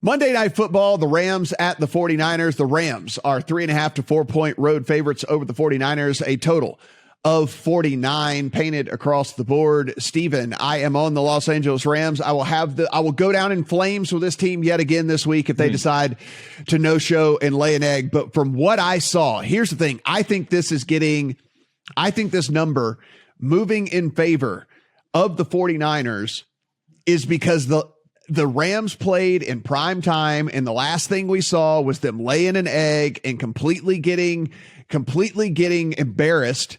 Monday Night Football, the Rams at the 49ers. The Rams are 3.5 to 4 point road favorites over the 49ers, a total of 49 painted across the board. Steven, I am on the Los Angeles Rams. I will go down in flames with this team yet again this week if they decide to no-show and lay an egg. But from what I saw, here's the thing. I think this number moving in favor of the 49ers is because the Rams played in prime time, and the last thing we saw was them laying an egg and completely getting embarrassed.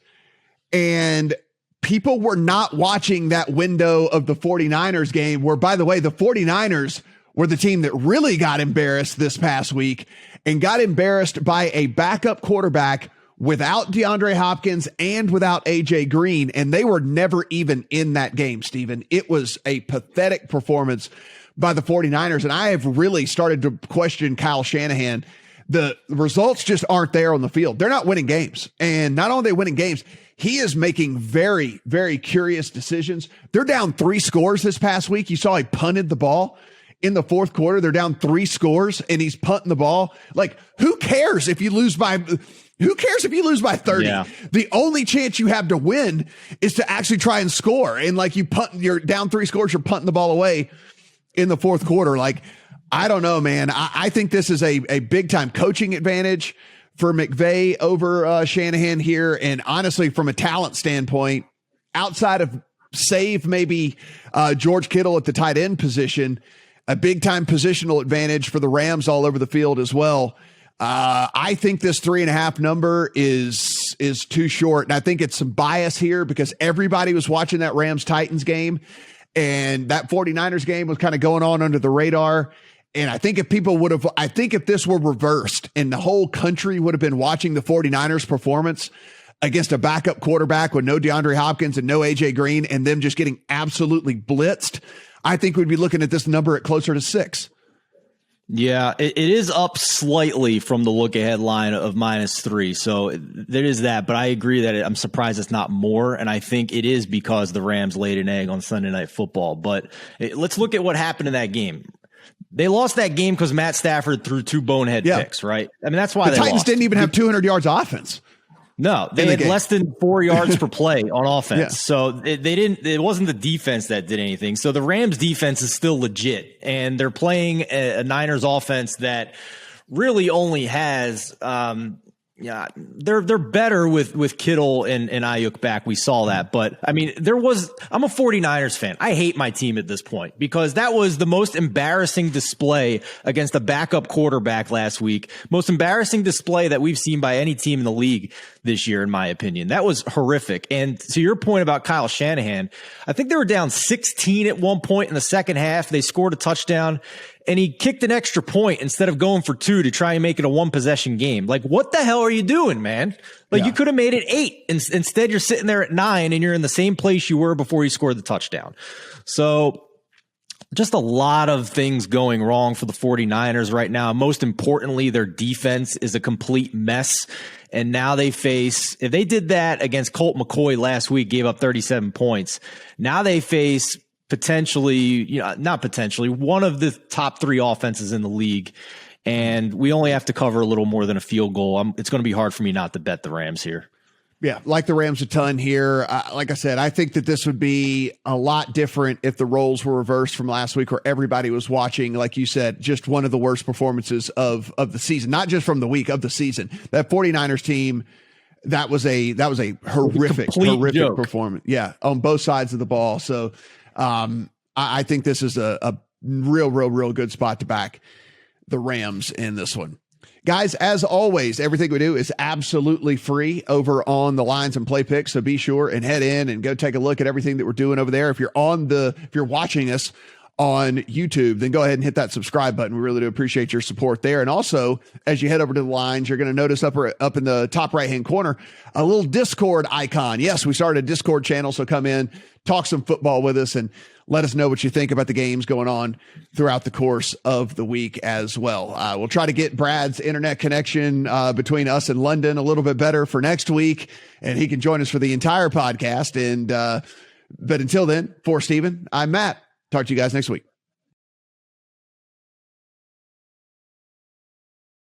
And people were not watching that window of the 49ers game where, by the way, the 49ers were the team that really got embarrassed this past week and got embarrassed by a backup quarterback without DeAndre Hopkins and without AJ Green. And they were never even in that game, Steven. It was a pathetic performance by the 49ers. And I have really started to question Kyle Shanahan. The results just aren't there on the field. They're not winning games. And not only are they winning games, he is making very, very curious decisions. They're down 3 scores this past week. You saw he punted the ball in the fourth quarter. They're down 3 scores and he's punting the ball. Like, who cares if you lose by 30? Yeah. The only chance you have to win is to actually try and score. And like you're down 3 scores, you're punting the ball away in the fourth quarter. Like, I don't know, man. I think this is a big time coaching advantage for McVay over Shanahan here. And honestly, from a talent standpoint, outside of save maybe George Kittle at the tight end position, a big time positional advantage for the Rams all over the field as well. I think this 3.5 number is too short. And I think it's some bias here because everybody was watching that Rams Titans game and that 49ers game was kind of going on under the radar. And I think if this were reversed and the whole country would have been watching the 49ers performance against a backup quarterback with no DeAndre Hopkins and no AJ Green and them just getting absolutely blitzed, I think we'd be looking at this number at closer to 6. Yeah, it is up slightly from the look ahead line of -3. So there is that, but I agree that I'm surprised it's not more. And I think it is because the Rams laid an egg on Sunday Night Football. But let's look at what happened in that game. They lost that game because Matt Stafford threw 2 bonehead picks, right? I mean, that's why the Titans didn't even have 200 yards offense. No, they had less than 4 yards per play on offense. Yeah. So it wasn't the defense that did anything. So the Rams defense is still legit, and they're playing a Niners offense that really only has, they're better with Kittle and Ayuk back. We saw that. But I mean, I'm a 49ers fan. I hate my team at this point because that was the most embarrassing display against a backup quarterback last week. Most embarrassing display that we've seen by any team in the league this year, in my opinion. That was horrific. And to your point about Kyle Shanahan, I think they were down 16 at one point in the second half. They scored a touchdown. And he kicked an extra point instead of going for 2 to try and make it a 1-possession game. Like, what the hell are you doing, man? Like, you could have made it 8. Instead, you're sitting there at 9 and you're in the same place you were before you scored the touchdown. So just a lot of things going wrong for the 49ers right now. Most importantly, their defense is a complete mess. And now if they did that against Colt McCoy last week, gave up 37 points. Now they face not potentially, one of the top 3 offenses in the league. And we only have to cover a little more than a field goal. It's going to be hard for me not to bet the Rams here. Yeah, like the Rams a ton here. Like I said, I think that this would be a lot different if the roles were reversed from last week where everybody was watching, like you said, just one of the worst performances of the season, not just from the week, of the season. That 49ers team, that was a horrific joke. Performance. Yeah, on both sides of the ball. So I think this is a real good spot to back the Rams in this one. Guys, as always, everything we do is absolutely free over on the Lines and Play Picks. So be sure and head in and go take a look at everything that we're doing over there. If you're watching us on YouTube, then go ahead and hit that subscribe button. We really do appreciate your support there. And also, as you head over to the Lines, you're going to notice up in the top right-hand corner, a little Discord icon. Yes, we started a Discord channel, so come in, talk some football with us, and let us know what you think about the games going on throughout the course of the week as well. We'll try to get Brad's internet connection between us and London a little bit better for next week, and he can join us for the entire podcast. But until then, for Steven, I'm Matt. Talk to you guys next week.